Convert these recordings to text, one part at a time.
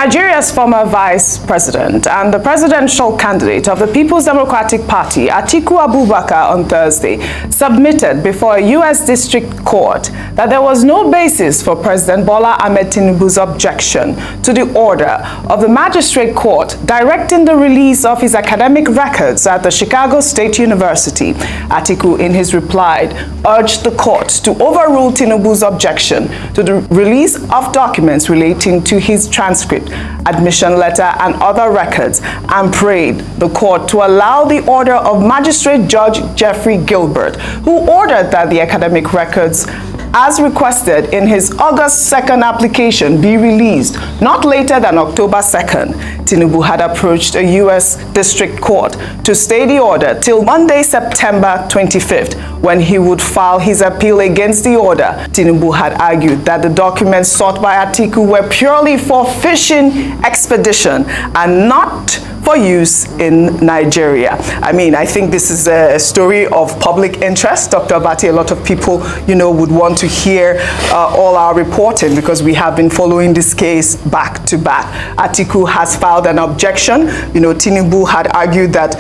Nigeria's former vice president and the presidential candidate of the People's Democratic Party, Atiku Abubakar, on Thursday, submitted before a U.S. district court that there was no basis for President Bola Ahmed Tinubu's objection to the order of the magistrate court directing the release of his academic records at the Chicago State University. Atiku, in his reply, urged the court to overrule Tinubu's objection to the release of documents relating to his transcript, admission letter, and other records, and prayed the court to allow the order of Magistrate Judge Jeffrey Gilbert, who ordered that the academic records, as requested in his August 2nd application, be released not later than October 2nd. Tinubu had approached a U.S. district court to stay the order till Monday, September 25th, when he would file his appeal against the order. Tinubu had argued that the documents sought by Atiku were purely for fishing expedition and not for use in Nigeria. I mean, I think this is a story of public interest. Dr. Abati, a lot of people, would want to hear all our reporting because we have been following this case back to back. Atiku has filed an objection. Tinubu had argued that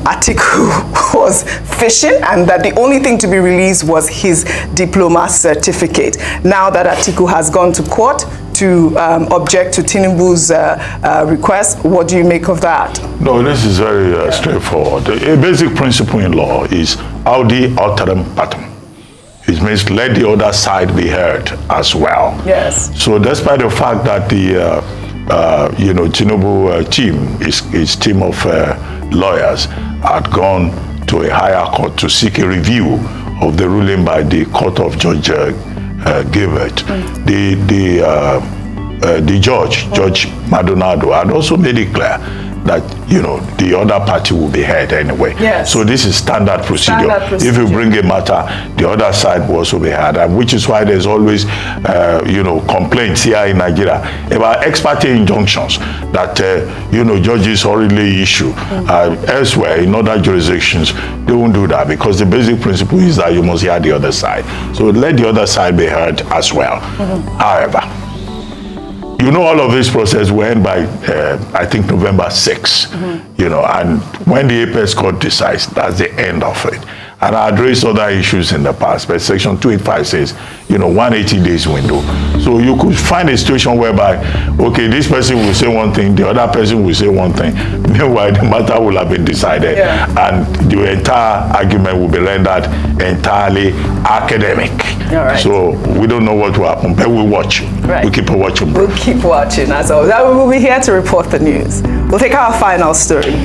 Atiku was fishing and that the only thing to be released was his diploma certificate. Now that Atiku has gone to court to object to Tinubu's request, what do you make of that? No, this is very straightforward. A basic principle in law is audi alteram partem. It means let the other side be heard as well. Yes. So despite the fact that the Tinubu team, his team of lawyers, had gone to a higher court to seek a review of the ruling by the court of Judge Gilbert, the judge, Judge Maldonado, had also made it clear that the other party will be heard anyway. Yes. So this is standard procedure. If you bring a matter, the other side will also be heard, and which is why there's always complaints here in Nigeria about ex parte injunctions that judges already issue. Elsewhere in other jurisdictions, they won't do that because the basic principle is that you must hear the other side. So let the other side be heard as well. However, all of this process will end by, I think, November 6th, and when the apex court decides, that's the end of it. And I addressed other issues in the past, but Section 285 says, 180 days window. So you could find a situation whereby, okay, this person will say one thing, the other person will say one thing. Meanwhile, the matter will have been decided, and the entire argument will be rendered entirely academic. All right. So we don't know what will happen, but we'll watch. Right. We'll keep watching. We'll keep watching as always. We'll be here to report the news. We'll take our final story.